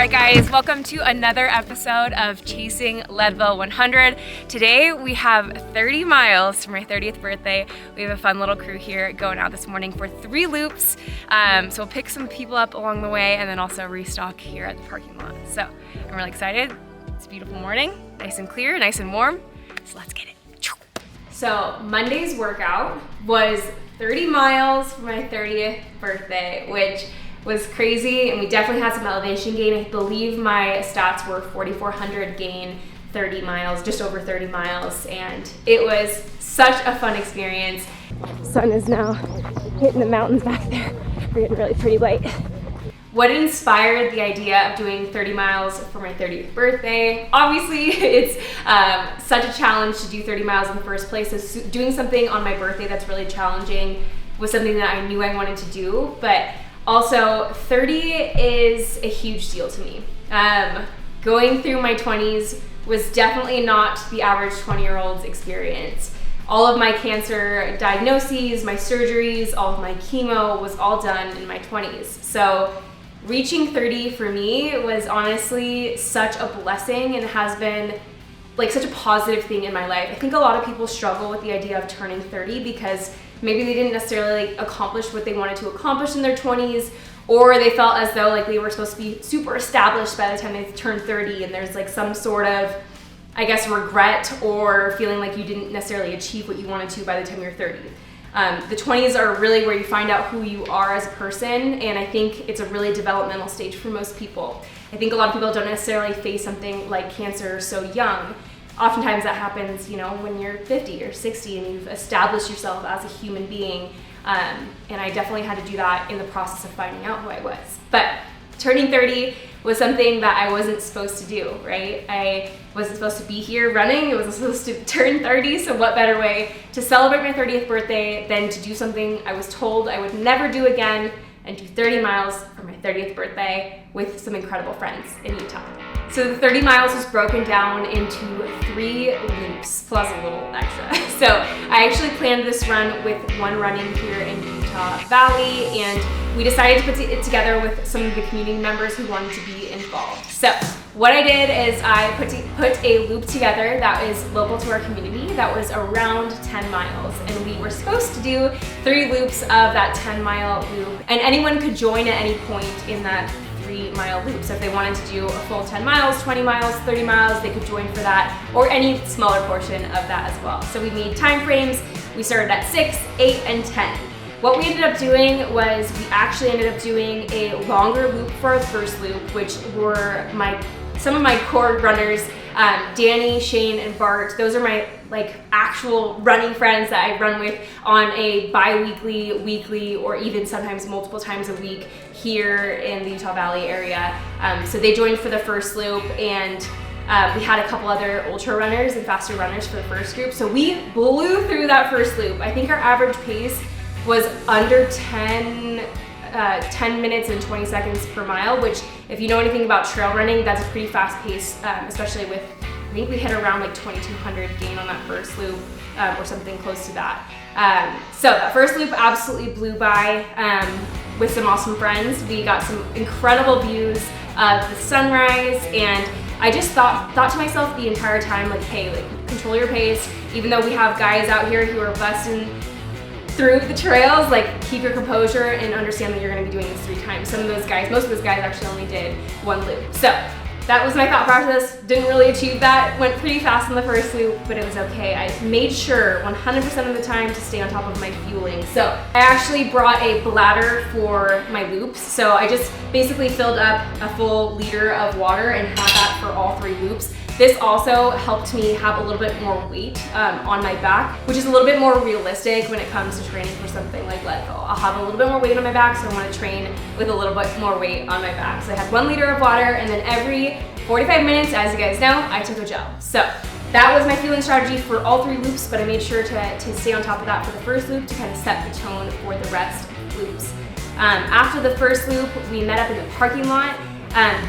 Guys, welcome to another episode of Chasing Leadville 100. Today we have 30 miles for my 30th birthday. We have a fun little crew here going out this morning for 3 loops. So we'll pick some people up along the way and then also restock here at the parking lot. So I'm really excited. It's a beautiful morning, nice and clear, nice and warm. So let's get it. So Monday's workout was 30 miles for my 30th birthday, which was crazy, and we definitely had some elevation gain. I believe my stats were 4,400 gain, 30 miles, just over 30 miles, and it was such a fun experience. The sun is now hitting the mountains back there. We're getting really pretty light. What inspired the idea of doing 30 miles for my 30th birthday? Obviously, it's such a challenge to do 30 miles in the first place, so doing something on my birthday that's really challenging was something that I knew I wanted to do, but also, 30 is a huge deal to me. Going through my 20s was definitely not the average 20-year-old's experience. All of my cancer diagnoses, my surgeries, all of my chemo was all done in my 20s. So reaching 30 for me was honestly such a blessing and has been like such a positive thing in my life. I think a lot of people struggle with the idea of turning 30 because maybe they didn't necessarily accomplish what they wanted to accomplish in their 20s, or they felt as though like they were supposed to be super established by the time they turned 30, and there's like some sort of, I guess, regret or feeling like you didn't necessarily achieve what you wanted to by the time you're 30. The 20s are really where you find out who you are as a person, and I think it's a really developmental stage for most people. I think a lot of people don't necessarily face something like cancer so young. Oftentimes that happens, you know, when you're 50 or 60 and you've established yourself as a human being. And I definitely had to do that in the process of finding out who I was. But turning 30 was something that I wasn't supposed to do, right? I wasn't supposed to be here running. I wasn't supposed to turn 30. So what better way to celebrate my 30th birthday than to do something I was told I would never do again and do 30 miles for my 30th birthday with some incredible friends in Utah. So the 30 miles was broken down into 3 loops plus a little extra. So I actually planned this run with one running here in Utah Valley, and we decided to put it together with some of the community members who wanted to be involved. So what I did is I put a loop together that is local to our community that was around 10 miles, and we were supposed to do 3 loops of that 10-mile loop, and anyone could join at any point in that 3-mile loop. So if they wanted to do a full 10 miles, 20 miles, 30 miles, they could join for that, or any smaller portion of that as well. So we made time frames. We started at 6, 8, and 10. What we ended up doing was we actually ended up doing a longer loop for our first loop, which were some of my core runners, Danny, Shane, and Bart. Those are my actual running friends that I run with on a bi-weekly, weekly, or even sometimes multiple times a week here in the Utah Valley area. So they joined for the first loop, and we had a couple other ultra runners and faster runners for the first group. So we blew through that first loop. I think our average pace was under 10 minutes and 20 seconds per mile, which if you know anything about trail running, that's a pretty fast pace, especially with, I think we hit around 2,200 gain on that first loop, or something close to that. So that first loop absolutely blew by with some awesome friends. We got some incredible views of the sunrise, and I just thought to myself the entire time, hey, control your pace. Even though we have guys out here who are busting through the trails, like keep your composure and understand that you're gonna be doing this 3 times. Most of those guys actually only did 1 loop. So that was my thought process. Didn't really achieve that. Went pretty fast on the first loop, but it was okay. I made sure 100% of the time to stay on top of my fueling. So I actually brought a bladder for my loops. So I just basically filled up a full liter of water and had that for all 3 loops. This also helped me have a little bit more weight on my back, which is a little bit more realistic when it comes to training for something like Leadville. I'll have a little bit more weight on my back, so I want to train with a little bit more weight on my back. So I had 1 liter of water, and then every 45 minutes, as you guys know, I took a gel. So that was my fueling strategy for all 3 loops, but I made sure to stay on top of that for the first loop to kind of set the tone for the rest of the loops. After the first loop, we met up in the parking lot.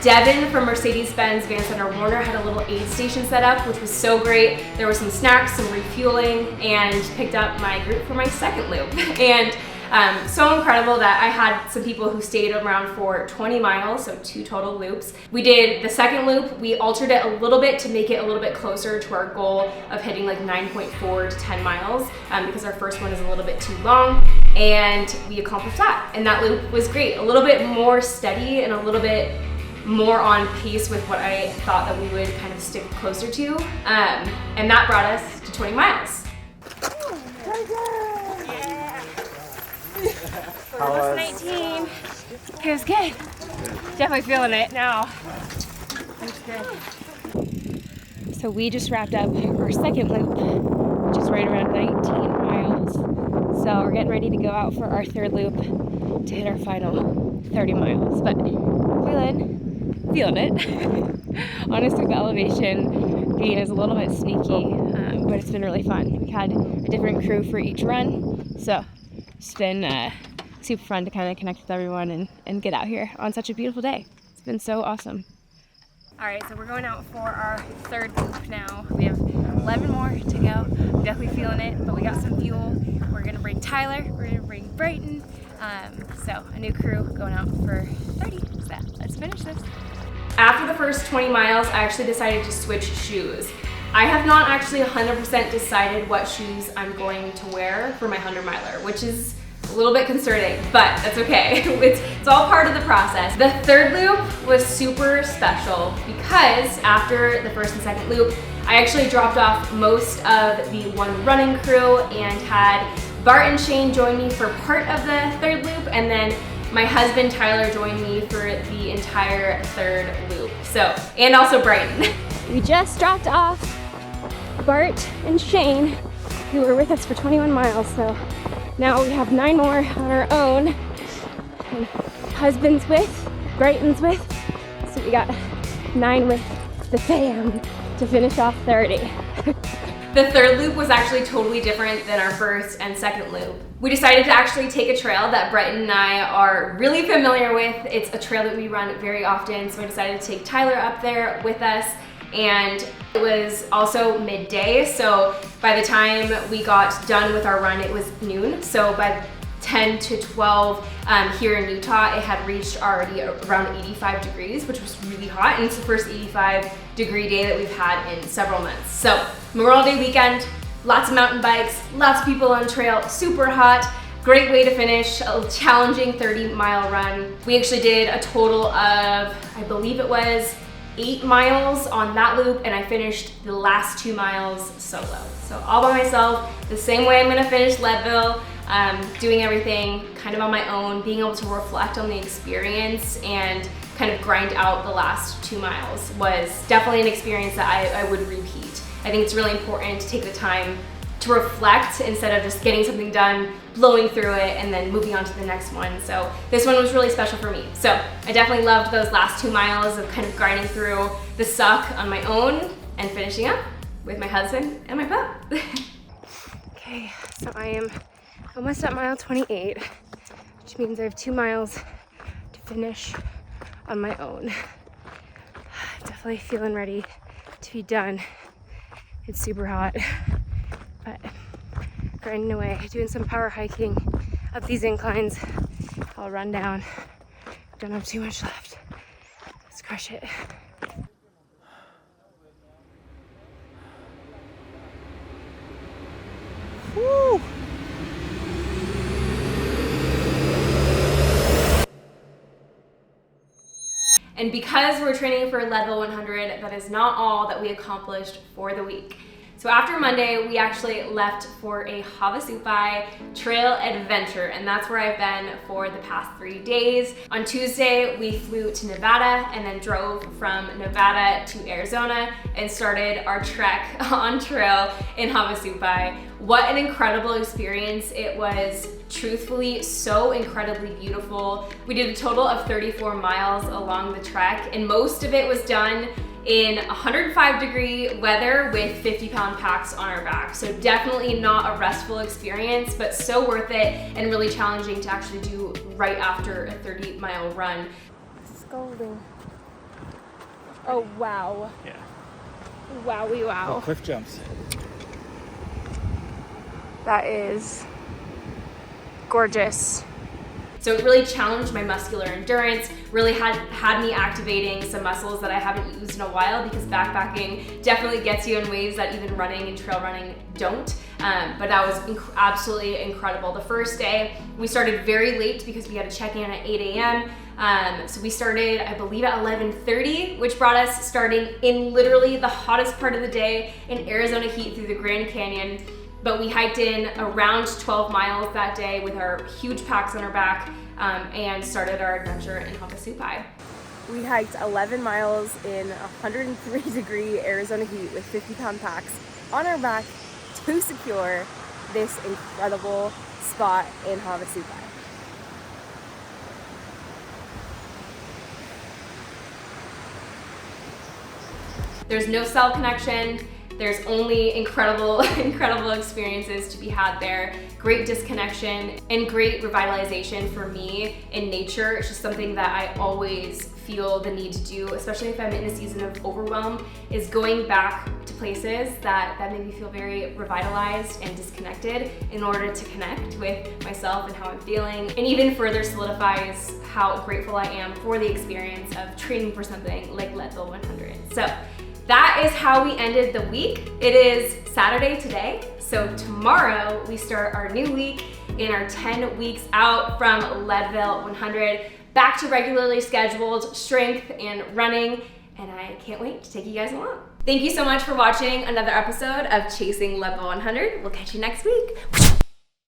Devin from Mercedes-Benz Van Center Warner had a little aid station set up, which was so great. There were some snacks, some refueling, and picked up my group for my second loop. And so incredible that I had some people who stayed around for 20 miles, so 2 total loops. We did the second loop. We altered it a little bit to make it a little bit closer to our goal of hitting like 9.4 to 10 miles because our first one is a little bit too long, and we accomplished that. And that loop was great. A little bit more steady and a little bit more on pace with what I thought that we would kind of stick closer to. And that brought us to 20 miles. We're almost 19. It was good. Definitely feeling it now. It's good. So we just wrapped up our second loop, which is right around 19 miles. So we're getting ready to go out for our third loop to hit our final 30 miles. But feeling it. Honestly, the elevation being is a little bit sneaky, but it's been really fun. We had a different crew for each run, so it's been super fun to kind of connect with everyone and get out here on such a beautiful day. It's been so awesome. All right, so we're going out for our third loop now. We have 11 more to go. I'm definitely feeling it, but we got some fuel. We're gonna bring Tyler, we're gonna bring Brighton. So a new crew going out for 30, so let's finish this. After the first 20 miles, I actually decided to switch shoes. I have not actually 100% decided what shoes I'm going to wear for my 100 miler, which is a little bit concerning, but that's okay. It's all part of the process. The third loop was super special because after the first and second loop, I actually dropped off most of the one running crew and had Bart and Shane join me for part of the third loop, and then my husband Tyler joined me for the entire third loop. So, and also Brighton. We just dropped off Bart and Shane, who were with us for 21 miles. So now we have 9 more on our own. And husband's with, Brighton's with. So we got 9 with the fam to finish off 30. The third loop was actually totally different than our first and second loop. We decided to actually take a trail that Brighton and I are really familiar with. It's a trail that we run very often, so I decided to take Tyler up there with us. And it was also midday, so by the time we got done with our run, it was noon. So by 10 to 12 here in Utah, it had reached already around 85 degrees, which was really hot, and it's the first 85-degree day that we've had in several months. So Memorial Day weekend, lots of mountain bikes, lots of people on trail, super hot. Great way to finish a challenging 30-mile run. We actually did a total of, I believe it was 8 miles on that loop, and I finished the last 2 miles solo. So all by myself, the same way I'm gonna finish Leadville, doing everything kind of on my own, being able to reflect on the experience and kind of grind out the last 2 miles was definitely an experience that I would repeat. I think it's really important to take the time to reflect instead of just getting something done, blowing through it, and then moving on to the next one. So this one was really special for me. So I definitely loved those last 2 miles of kind of grinding through the suck on my own and finishing up with my husband and my pup. Okay, so I am almost at mile 28, which means I have 2 miles to finish on my own. Definitely feeling ready to be done. It's super hot, but grinding away, doing some power hiking up these inclines. I'll run down. Don't have too much left. Let's crush it. Woo! And because we're training for Leadville 100, that is not all that we accomplished for the week. So after Monday, we actually left for a Havasupai trail adventure, and that's where I've been for the past 3 days. On Tuesday, we flew to Nevada and then drove from Nevada to Arizona and started our trek on trail in Havasupai. What an incredible experience. It was truthfully so incredibly beautiful. We did a total of 34 miles along the trek, and most of it was done in 105-degree weather with 50-pound packs on our back. So definitely not a restful experience, but so worth it and really challenging to actually do right after a 30-mile run. Scalding. Oh, wow. Yeah. Wowie wow. Oh, cliff jumps. That is gorgeous. So it really challenged my muscular endurance, really had me activating some muscles that I haven't used in a while, because backpacking definitely gets you in ways that even running and trail running don't. But that was absolutely incredible. The first day, we started very late because we had to check in at 8 a.m. So we started, I believe, at 11:30, which brought us starting in literally the hottest part of the day in Arizona heat through the Grand Canyon. But we hiked in around 12 miles that day with our huge packs on our back and started our adventure in Havasupai. We hiked 11 miles in 103-degree Arizona heat with 50-pound packs on our back to secure this incredible spot in Havasupai. There's no cell connection. There's only incredible experiences to be had there. Great disconnection and great revitalization for me in nature. It's just something that I always feel the need to do, especially if I'm in a season of overwhelm, is going back to places that make me feel very revitalized and disconnected in order to connect with myself and how I'm feeling, and even further solidifies how grateful I am for the experience of training for something like Leadville 100. So that is how we ended the week. It is Saturday today, so tomorrow we start our new week in our 10 weeks out from Leadville 100, back to regularly scheduled strength and running, and I can't wait to take you guys along. Thank you so much for watching another episode of Chasing Leadville 100. We'll catch you next week.